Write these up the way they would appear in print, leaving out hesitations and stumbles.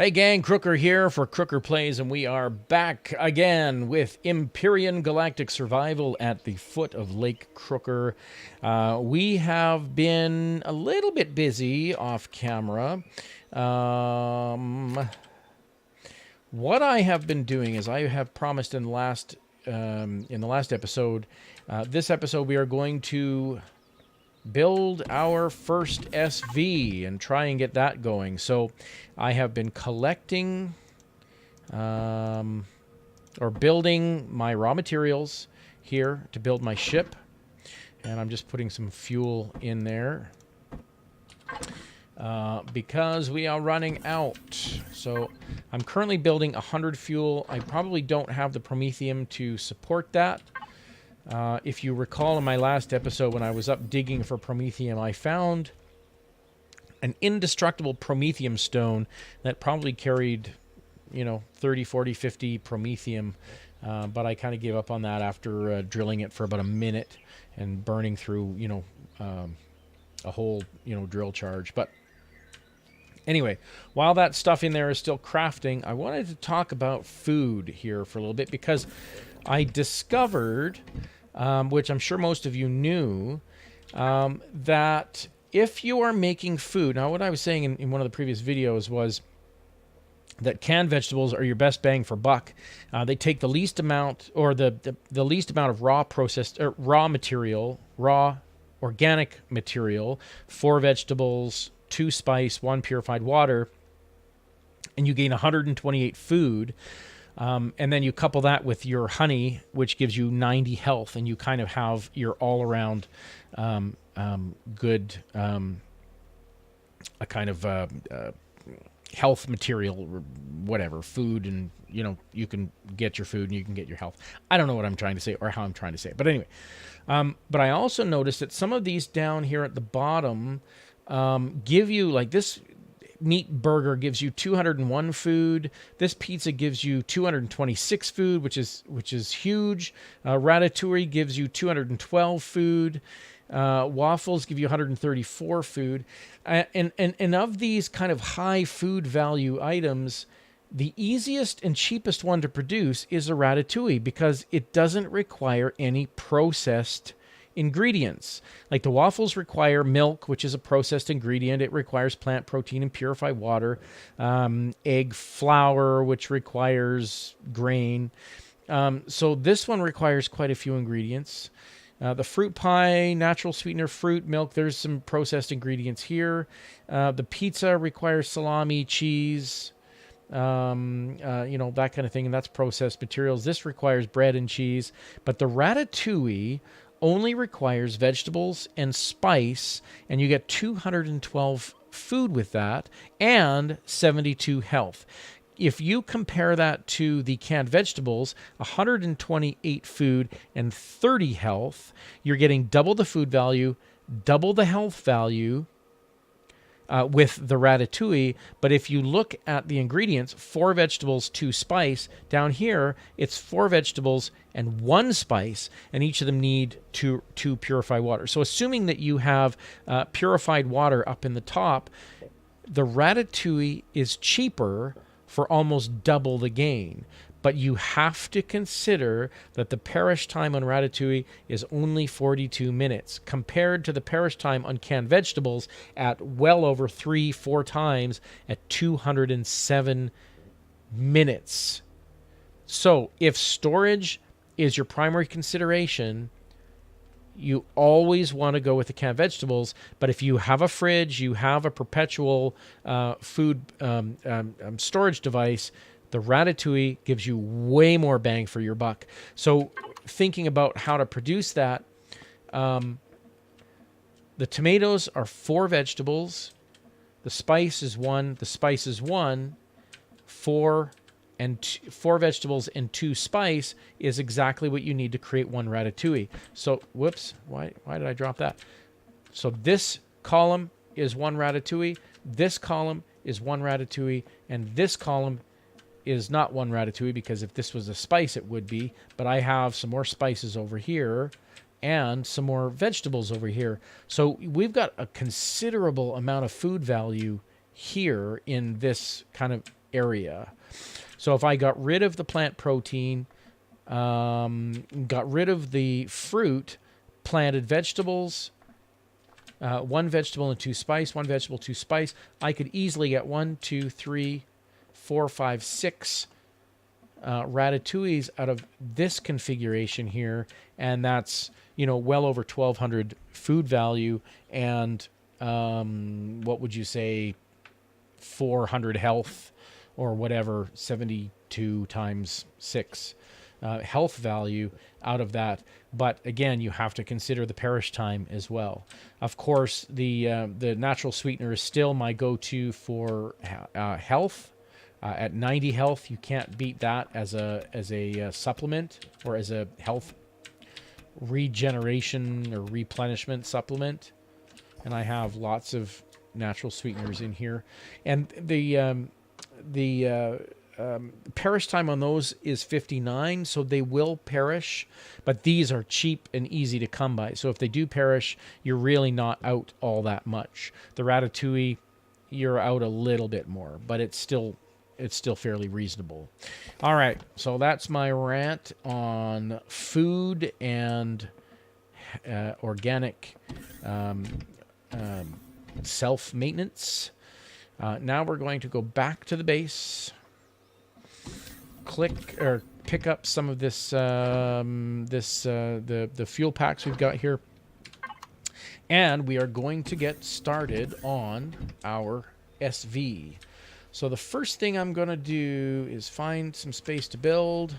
Hey gang, Crooker here for Crooker Plays, and we are back again with Empyrion Galactic Survival at the foot of Lake Crooker. We have been a little bit busy off camera. What I have been doing is I have promised in the last episode, this episode we are going to build our first SV and try and get that going. So I have been collecting or building my raw materials here to build my ship, and I'm just putting some fuel in there because we are running out. So I'm currently building 100 fuel. I probably don't have the promethium to support that. If you recall in my last episode when I was up digging for promethium, I found an indestructible promethium stone that probably carried, 30, 40, 50 promethium. But I kind of gave up on that after drilling it for about a minute and burning through, a whole, drill charge. But anyway, while that stuff in there is still crafting, I wanted to talk about food here for a little bit because I discovered, which I'm sure most of you knew, that if you are making food... Now, what I was saying in one of the previous videos was that canned vegetables are your best bang for buck. They take the least amount, or the least amount of raw organic material, 4 vegetables, 2 spice, 1 purified water, and you gain 128 food. And then you couple that with your honey, which gives you 90 health, and you kind of have your all-around good a kind of health material, or whatever, food, and you can get your food and you can get your health. I don't know what I'm trying to say or how I'm trying to say it, but anyway. But I also noticed that some of these down here at the bottom give you, like this meat burger gives you 201 food. This pizza gives you 226 food, which is huge. Ratatouille gives you 212 food. Waffles give you 134 food. And of these kind of high food value items, the easiest and cheapest one to produce is a ratatouille because it doesn't require any processed ingredients. Like the waffles require milk, which is a processed ingredient. It requires plant protein and purified water. Egg flour, which requires grain. So this one requires quite a few ingredients. The fruit pie, natural sweetener, fruit, milk, there's some processed ingredients here. The pizza requires salami, cheese, that kind of thing, and that's processed materials. This requires bread and cheese. But the ratatouille only requires vegetables and spice, and you get 212 food with that and 72 health. If you compare that to the canned vegetables, 128 food and 30 health, you're getting double the food value, double the health value with the ratatouille. But if you look at the ingredients, 4 vegetables, 2 spice, down here it's 4 vegetables and 1 spice, and each of them need two purified water. So assuming that you have purified water up in the top, the ratatouille is cheaper for almost double the gain. But you have to consider that the perish time on ratatouille is only 42 minutes compared to the perish time on canned vegetables at well over 3-4 times at 207 minutes. So if storage is your primary consideration, you always want to go with the canned vegetables. But if you have a fridge, you have a perpetual food storage device, the ratatouille gives you way more bang for your buck. So thinking about how to produce that, the tomatoes are 4 vegetables. The spice is 1. The spice is 1. 4 vegetables and 2 spice is exactly what you need to create 1 ratatouille. So, whoops, why did I drop that? So this column is 1 ratatouille. This column is 1 ratatouille. And this column is not 1 ratatouille, because if this was a spice, it would be. But I have some more spices over here and some more vegetables over here. So we've got a considerable amount of food value here in this kind of area. So if I got rid of the plant protein, got rid of the fruit, planted vegetables, one vegetable and 2 spice, one vegetable, 2 spice, I could easily get 1, 2, 3, 4, 5, 6 ratatouilles out of this configuration here, and that's, you know, well over 1,200 food value and what would you say, 400 health or whatever, 72 times 6 health value out of that. But again, you have to consider the perish time as well. Of course, the natural sweetener is still my go-to for health. At 90 health, you can't beat that as a supplement or as a health regeneration or replenishment supplement. And I have lots of natural sweeteners in here, and the perish time on those is 59, so they will perish, but these are cheap and easy to come by. So if they do perish, you're really not out all that much. The ratatouille, you're out a little bit more, but it's still fairly reasonable. All right, so that's my rant on food and organic self-maintenance. Now we're going to go back to the base, click or pick up some of this the fuel packs we've got here, and we are going to get started on our SV. So the first thing I'm going to do is find some space to build.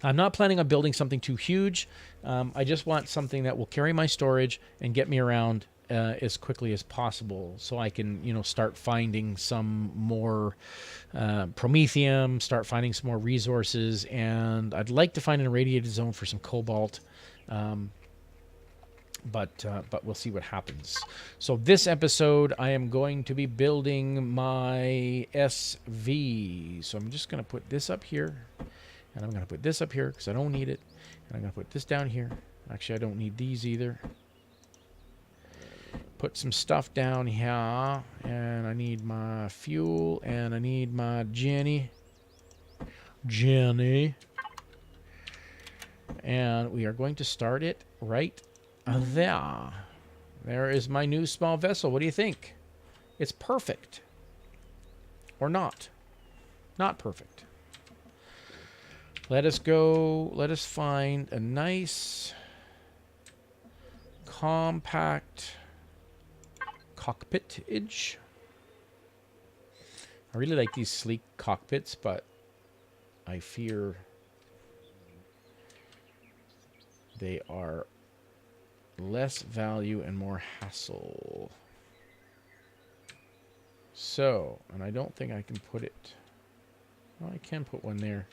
I'm not planning on building something too huge. I just want something that will carry my storage and get me around as quickly as possible, so I can, you know, start finding some more promethium, start finding some more resources, and I'd like to find an irradiated zone for some cobalt. But we'll see what happens. So this episode, I am going to be building my SV. So I'm just going to put this up here, and I'm going to put this up here because I don't need it, and I'm going to put this down here. Actually, I don't need these either. Put some stuff down here, and I need my fuel, and I need my Jenny. And we are going to start it right there. There is my new small vessel. What do you think? It's perfect. Or not. Not perfect. Let us go. Let us find a nice, compact cockpit-age. I really like these sleek cockpits, but I fear they are less value and more hassle. So, and I don't think I can put it... Well, I can put one there.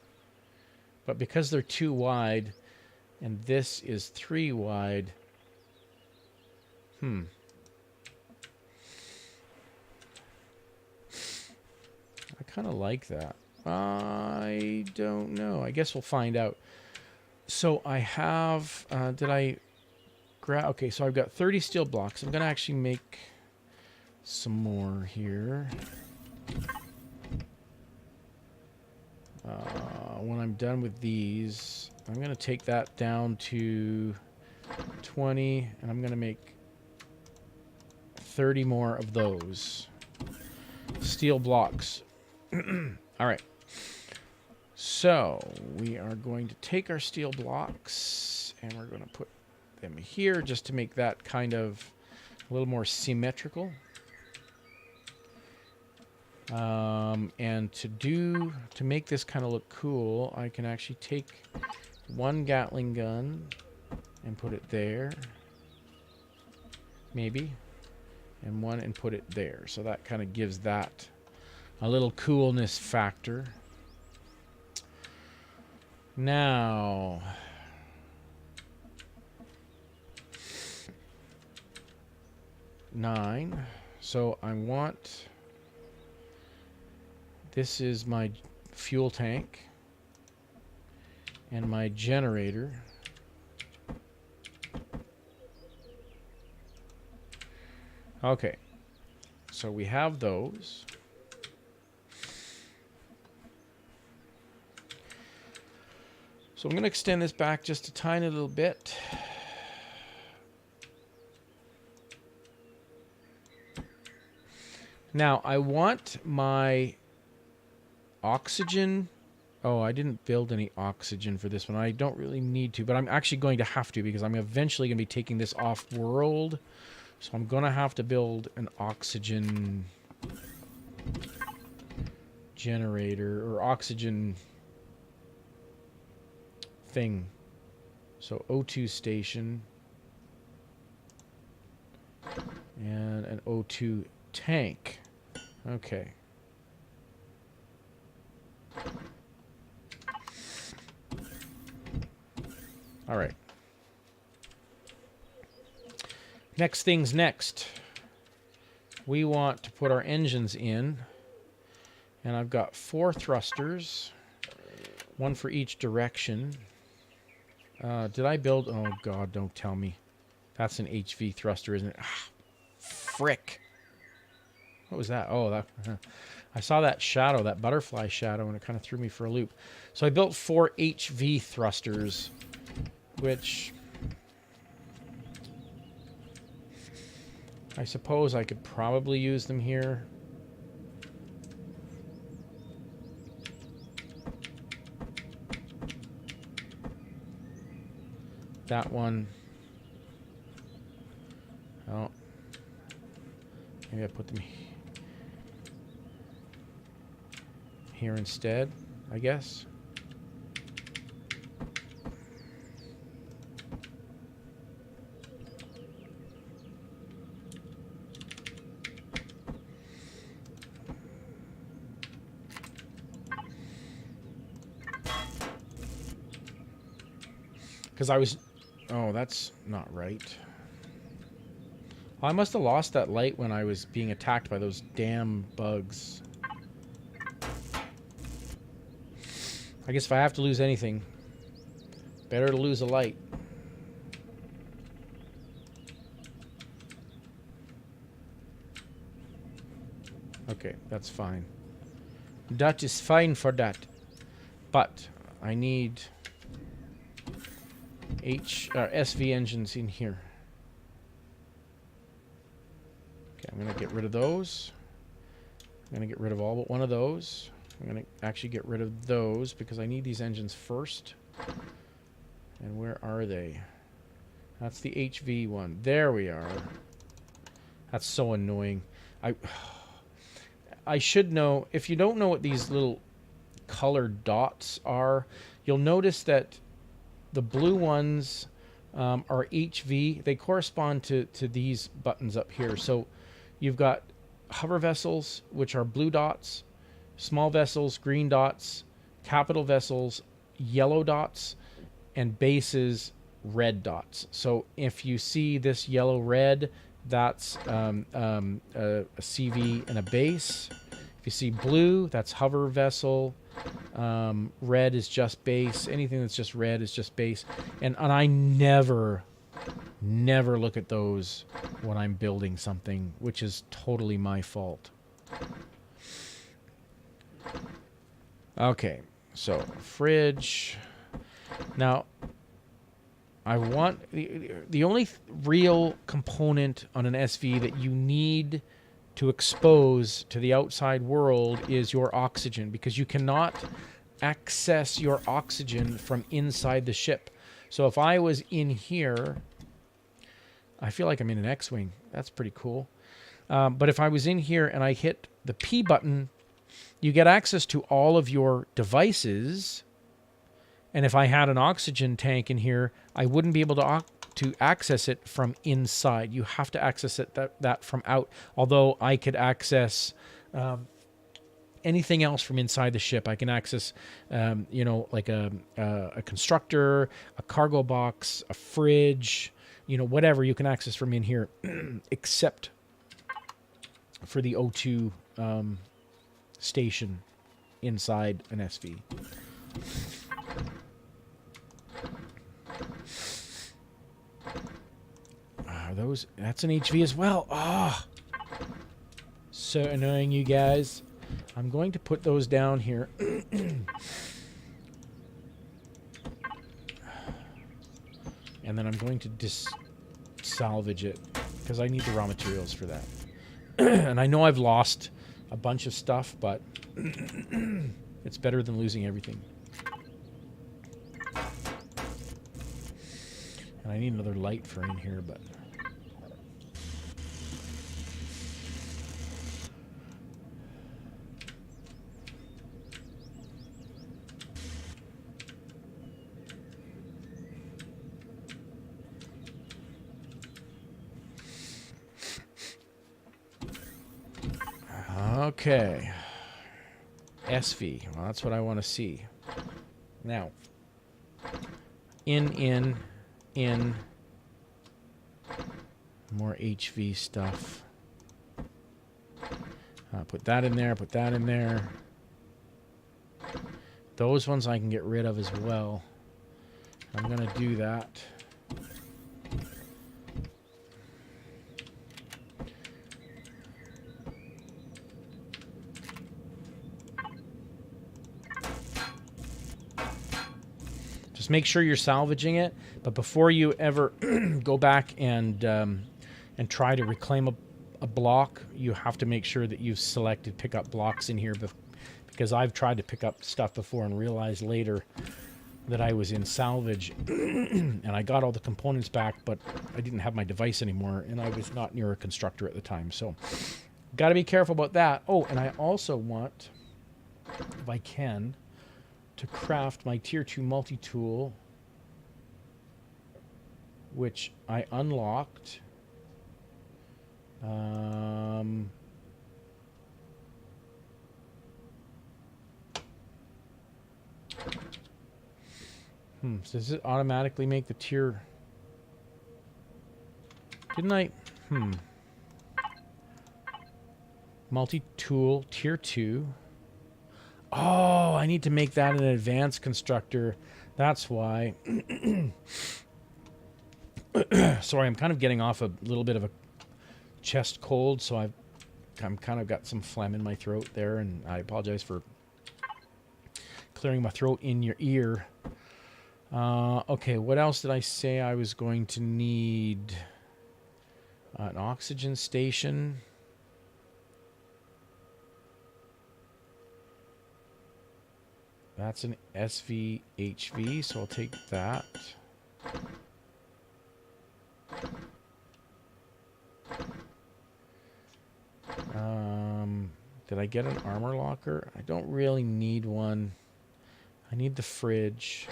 But because they're too wide, and this is 3 wide... I kind of like that. I don't know. I guess we'll find out. So I have... did I... Okay, so I've got 30 steel blocks. I'm going to actually make some more here. When I'm done with these, I'm going to take that down to 20, and I'm going to make 30 more of those steel blocks. All right. So we are going to take our steel blocks, and we're going to put them here just to make that kind of a little more symmetrical. And to make this kind of look cool, I can actually take one Gatling gun and put it there, maybe, and one and put it there. So that kind of gives that a little coolness factor. Now, nine. So I want... This is my fuel tank and my generator. Okay, so we have those. So I'm going to extend this back just a tiny little bit. Now, I want my oxygen. Oh, I didn't build any oxygen for this one. I don't really need to, but I'm actually going to have to because I'm eventually going to be taking this off-world. So I'm going to have to build an oxygen generator or oxygen thing. So O2 station and an O2 tank. Okay. All right. Next thing's next. We want to put our engines in. And I've got 4 thrusters. 1 for each direction. Did I build... Oh, God, don't tell me. That's an HV thruster, isn't it? Ah, frick. What was that? Oh, that... I saw that shadow, that butterfly shadow, and it kind of threw me for a loop. So I built 4 HV thrusters, which... I suppose I could probably use them here. That one. Oh. Maybe I put them here instead, I guess. Because I was... Oh, that's not right. I must have lost that light when I was being attacked by those damn bugs. I guess if I have to lose anything, better to lose a light. Okay, that's fine. That is fine for that. But I need... SV engines in here. Okay, I'm going to get rid of those. I'm going to get rid of all but one of those. I'm going to actually get rid of those because I need these engines first. And where are they? That's the HV one. There we are. That's so annoying. I should know. If you don't know what these little colored dots are, you'll notice that the blue ones are HV. They correspond to these buttons up here. So you've got hover vessels, which are blue dots, small vessels, green dots, capital vessels, yellow dots, and bases, red dots. So if you see this yellow-red, that's a CV and a base. If you see blue, that's hover vessel. Red is just base. Anything that's just red is just base. And I never look at those when I'm building something, which is totally my fault. Okay, so fridge. Now, I want the only real component on an SV that you need to expose to the outside world is your oxygen, because you cannot access your oxygen from inside the ship. So if I was in here, I feel like I'm in an X-Wing. That's pretty cool. But if I was in here and I hit the P button, you get access to all of your devices. And if I had an oxygen tank in here, I wouldn't be able to access it from inside. You have to access it that from out. Although I could access anything else from inside the ship. I can access, you know, like a constructor, a cargo box, a fridge, you know, whatever you can access from in here, except for the O2 station inside an SV. That's an HV as well. Ah, so annoying, you guys. I'm going to put those down here. And then I'm going to salvage it because I need the raw materials for that. And I know I've lost a bunch of stuff, but it's better than losing everything. And I need another light for in here, but... Okay. SV. Well, that's what I want to see. Now. In. More HV stuff. Put that in there, put that in there. Those ones I can get rid of as well. I'm going to do that. Just make sure you're salvaging it, but before you ever go back and try to reclaim a block, you have to make sure that you've selected pick up blocks in here, because I've tried to pick up stuff before and realized later that I was in salvage and I got all the components back, but I didn't have my device anymore and I was not near a constructor at the time. So got to be careful about that. Oh, and I also want, if I can, to craft my tier 2 multi-tool, which I unlocked. So does it automatically make the tier? Didn't I? Multi-tool, tier 2. Oh, I need to make that an advanced constructor. That's why. Sorry, I'm kind of getting off a little bit of a chest cold, so I'm kind of got some phlegm in my throat there, and I apologize for clearing my throat in your ear. Okay, what else did I say I was going to need? An oxygen station. That's an SVHV, so I'll take that. Did I get an armor locker? I don't really need one. I need the fridge.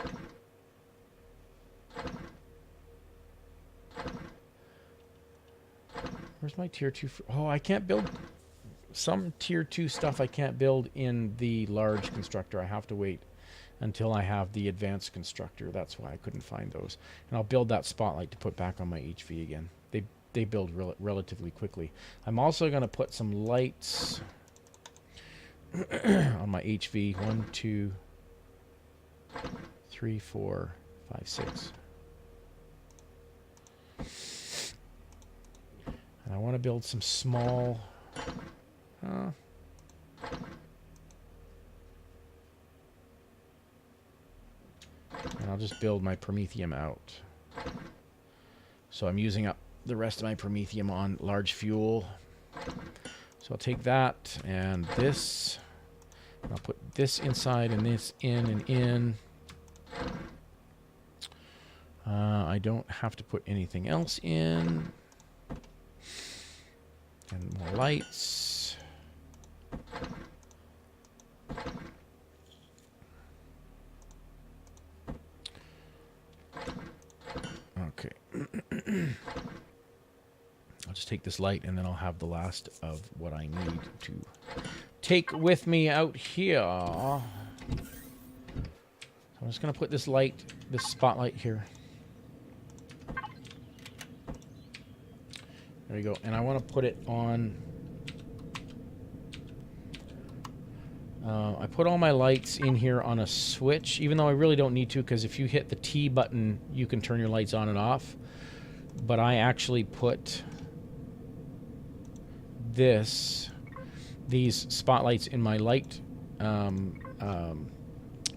Where's my tier 2? Oh, I can't build some tier 2 stuff. I can't build in the large constructor. I have to wait until I have the advanced constructor. That's why I couldn't find those. And I'll build that spotlight to put back on my HV again. They build relatively quickly. I'm also going to put some lights on my HV. 1, 2, 3, 4, 5, 6. And I want to build some small... and I'll just build my Promethium out. So I'm using up the rest of my Promethium on large fuel. So I'll take that and this. And I'll put this inside and this in and in. I don't have to put anything else in. And more lights. Okay. I'll just take this light and then I'll have the last of what I need to take with me out here. So I'm just going to put this light, this spotlight here. There we go. And I want to put it on... I put all my lights in here on a switch, even though I really don't need to, because if you hit the T button, you can turn your lights on and off. But I actually put these spotlights in my light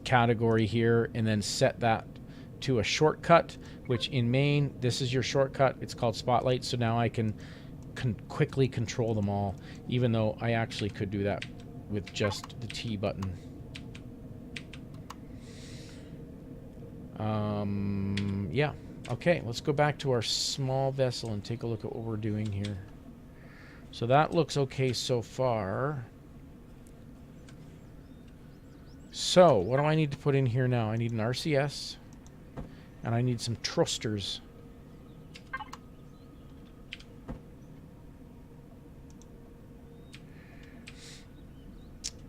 category here, and then set that to a shortcut, which in main, this is your shortcut. It's called Spotlight. So now I can quickly control them all, even though I actually could do that with just the T button. Yeah. Okay, let's go back to our small vessel and take a look at what we're doing here. So that looks okay so far. So, what do I need to put in here now? I need an RCS, and I need some thrusters.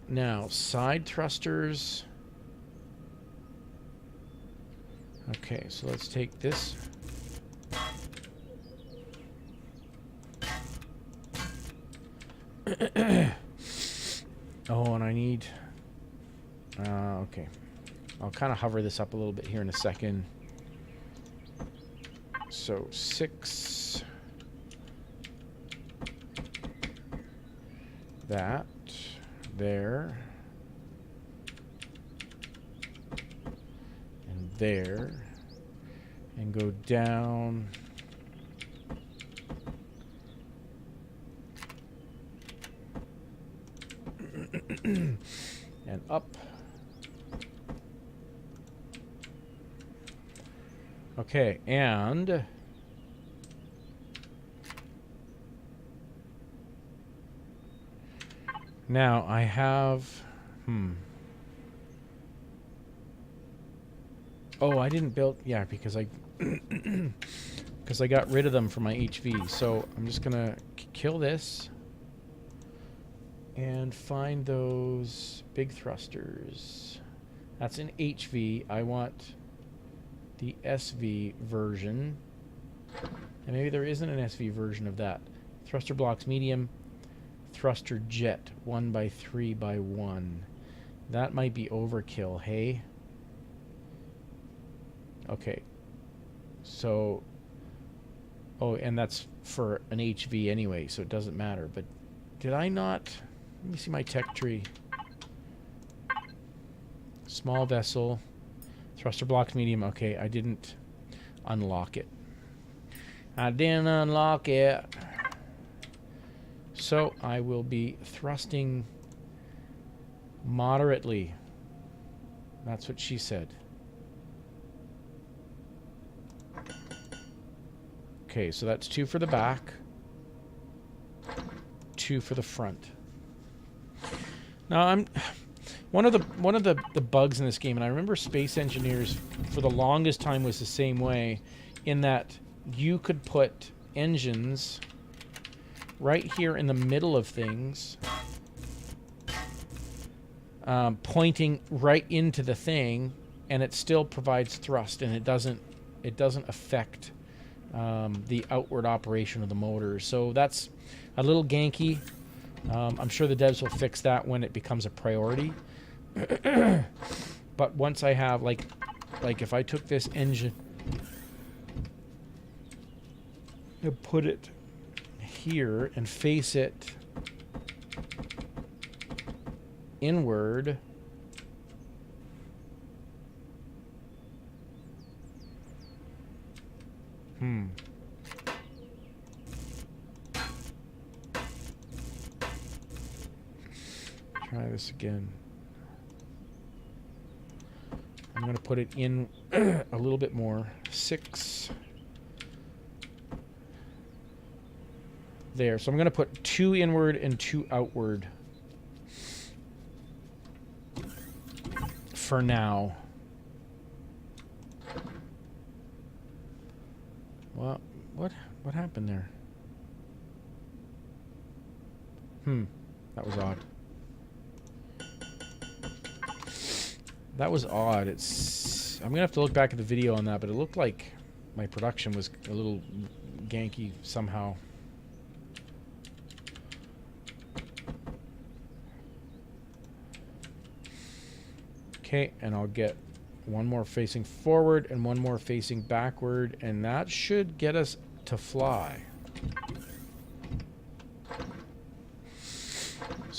Now, side thrusters. Okay, so let's take this. Oh, and I need... okay. I'll kind of hover this up a little bit here in a second. So, 6. That. There. And there. And go down. And up. Okay, and now I have oh, I didn't build, yeah, because I because I got rid of them from my HV. So I'm just gonna kill this and find those big thrusters. That's an HV. I want the SV version. And maybe there isn't an SV version of that. Thruster blocks medium. Thruster jet 1x3x1. That might be overkill, hey? Okay. So... oh, and that's for an HV anyway, so it doesn't matter. But did I not... let me see my tech tree. Small vessel. Thruster blocks medium. Okay, I didn't unlock it. I didn't unlock it. So I will be thrusting moderately. That's what she said. Okay, so that's 2 for the back. 2 for the front. Now I'm... One of the bugs in this game, and I remember Space Engineers for the longest time was the same way, in that you could put engines right here in the middle of things, pointing right into the thing, and it still provides thrust, and it doesn't affect the outward operation of the motor. So that's a little ganky. I'm sure the devs will fix that when it becomes a priority. But once I have, like if I took this engine and put it here and face it inward, try this again. I'm going to put it in a little bit more. 6. There. So I'm going to put 2 inward and 2 outward. For now. Well, what happened there? That was odd. That was odd. I'm gonna have to look back at the video on that, but it looked like my production was a little ganky somehow. Okay, and I'll get one more facing forward and one more facing backward, and that should get us to fly.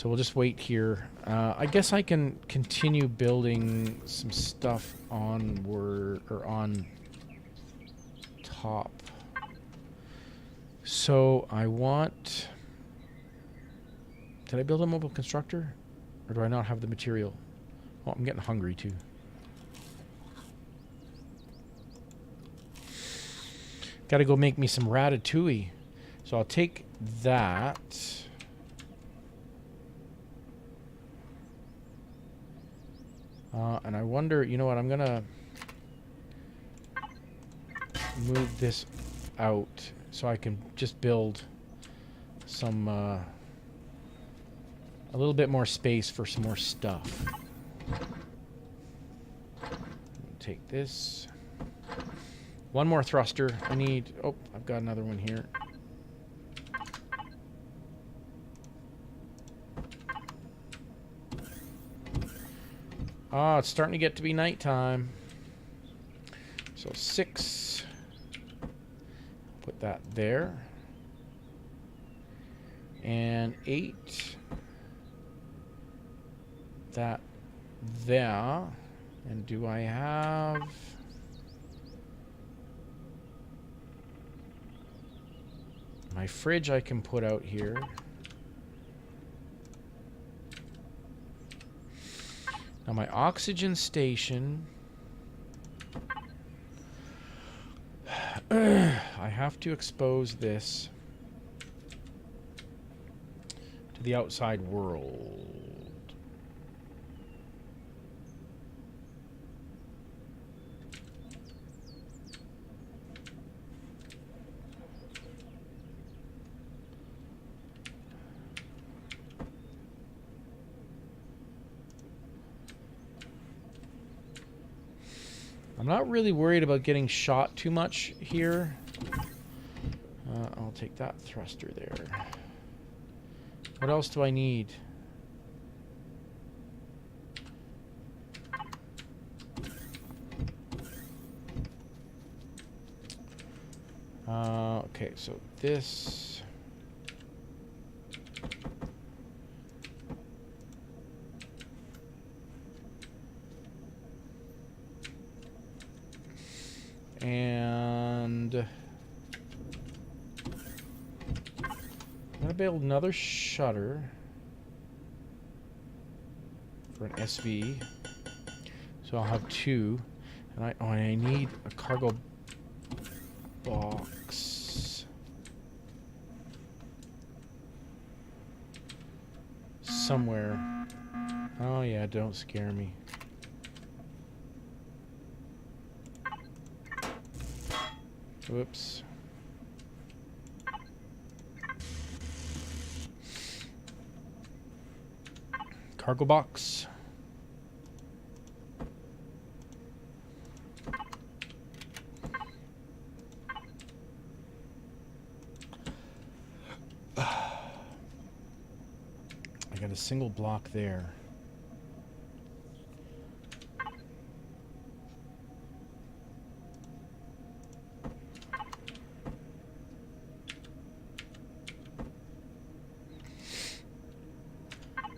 So we'll just wait here. I guess I can continue building some stuff on top. So I want... Did I build a mobile constructor? Or do I not have the material? Oh, I'm getting hungry too. Gotta go make me some ratatouille. So I'll take that. And I wonder, you know what, I'm gonna move this out so I can just build some, a little bit more space for some more stuff. Take this. One more thruster. I need... Oh, I've got another one here. Ah, it's starting to get to be nighttime. So 6. Put that there. And 8. That there. And do I have... My fridge I can put out here. Now my oxygen station... I have to expose this to the outside world. I'm not really worried about getting shot too much here. I'll take that thruster there. What else do I need? Okay, so this... And I'm gonna build another shutter for an SV. So I'll have 2. And I need a cargo box somewhere. Oh yeah, don't scare me. Whoops. Cargo box. I got a single block there.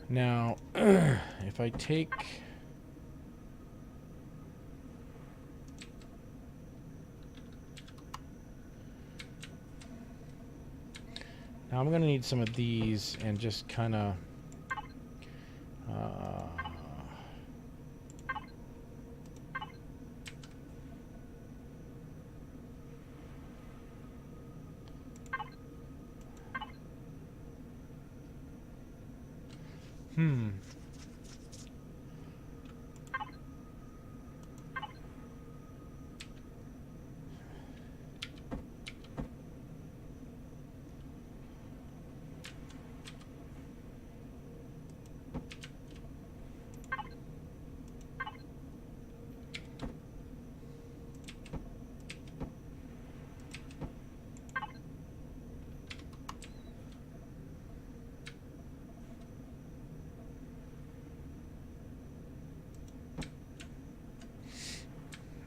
Now, if I take... Now I'm going to need some of these and just kind of...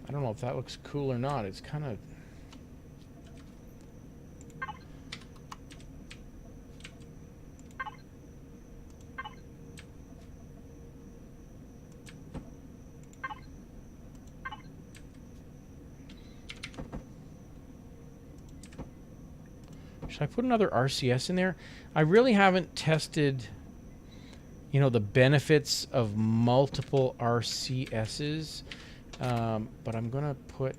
I don't know if that looks cool or not. It's kind of... Should I put another RCS in there? I really haven't tested, you know, the benefits of multiple RCSs. But I'm going to put...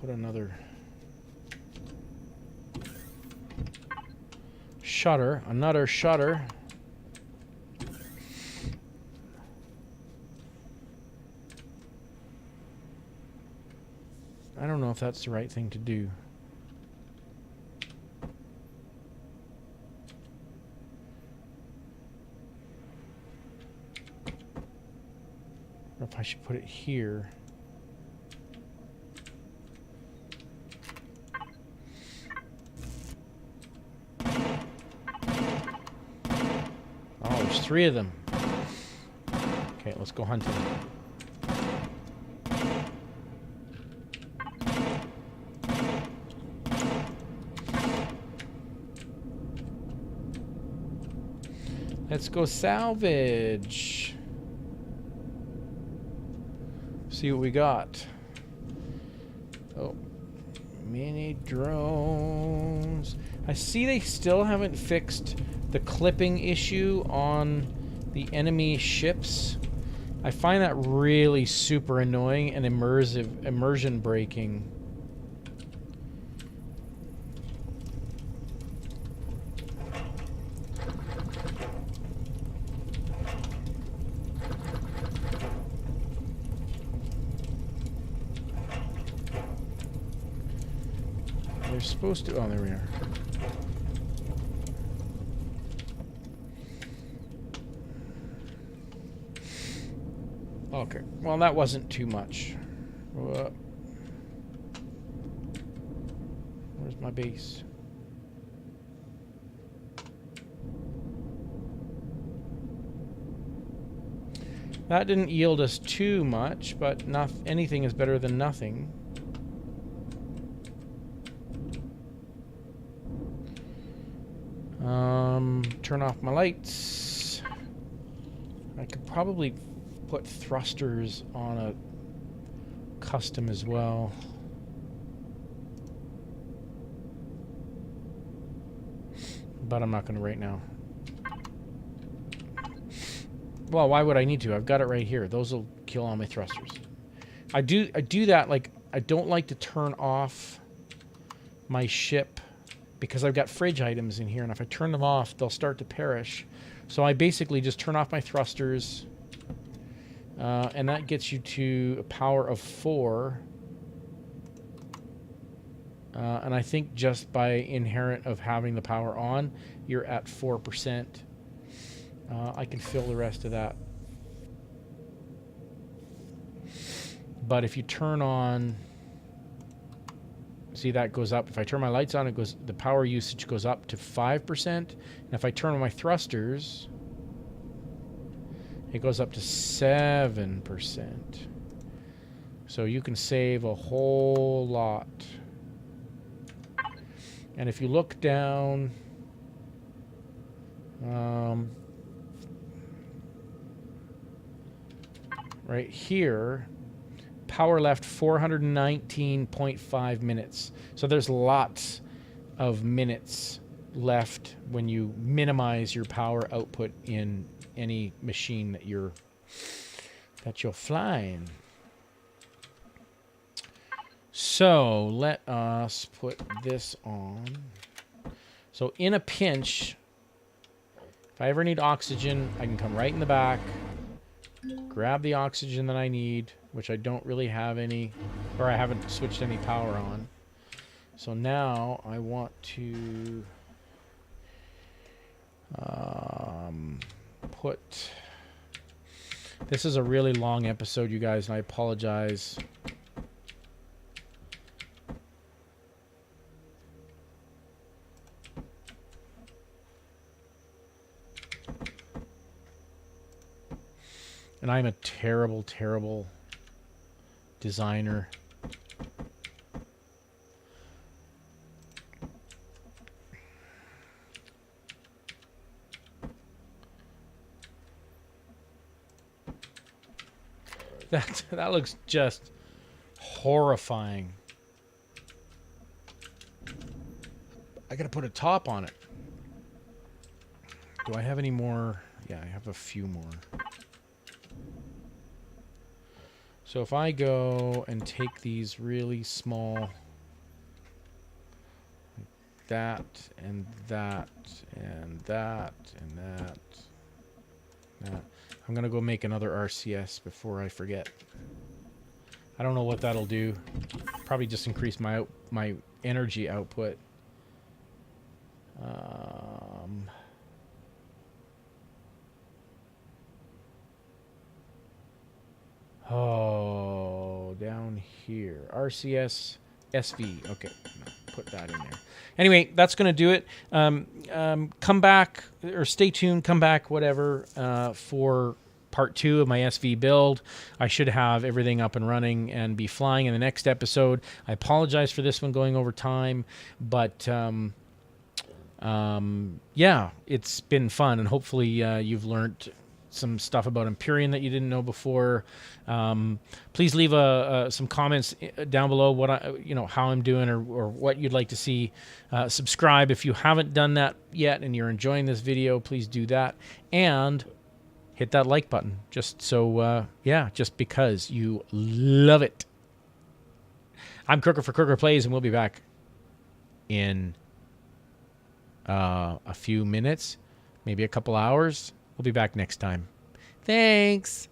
Put another shutter, another shutter. I don't know if that's the right thing to do. Or if I should put it here. There's 3 of them. Okay, let's go hunting. Let's go salvage. See what we got. Oh, mini drones. I see they still haven't fixed the clipping issue on the enemy ships. I find that really super annoying and immersion breaking. They're supposed to... Oh, there we are. Okay, well, that wasn't too much. Where's my base? That didn't yield us too much, but anything is better than nothing. Turn off my lights. I could probably put thrusters on a custom as well. But I'm not going to right now. Well, why would I need to? I've got it right here. Those will kill all my thrusters. I do that, like, I don't like to turn off my ship because I've got fridge items in here, and if I turn them off, they'll start to perish. So I basically just turn off my thrusters, and that gets you to a power of 4. And I think just by inherent of having the power on, you're at 4%. I can fill the rest of that. But if you turn on... See, that goes up. If I turn my lights on, the power usage goes up to 5%. And if I turn on my thrusters, it goes up to 7%. So you can save a whole lot. And if you look down, right here, power left 419.5 minutes. So there's lots of minutes left when you minimize your power output in any machine that you're flying. So let us put this on. So in a pinch, if I ever need oxygen, I can come right in the back, grab the oxygen that I need, which I don't really have any, or I haven't switched any power on. So now I want to put... This is a really long episode, you guys, and I apologize. And I'm a terrible, terrible designer. That looks just horrifying. I gotta put a top on it. Do I have any more? Yeah, I have a few more. So if I go and take these really small, like that, and that, and that, and that, that. I'm going to go make another RCS before I forget. I don't know what that'll do. Probably just increase my my energy output. Oh, down here. RCS SV. Okay, put that in there. Anyway, that's going to do it. Come back, or stay tuned, come back, whatever, for part 2 of my SV build. I should have everything up and running and be flying in the next episode. I apologize for this one going over time, but yeah, it's been fun, and hopefully you've learned some stuff about Empyrion that you didn't know before. Please leave some comments down below what how I'm doing, or what you'd like to see. Subscribe if you haven't done that yet and you're enjoying this video. Please do that, and hit that like button, just so just because you love it. I'm Crooker for Crooker Plays, and we'll be back in a few minutes, maybe a couple hours. We'll be back next time. Thanks.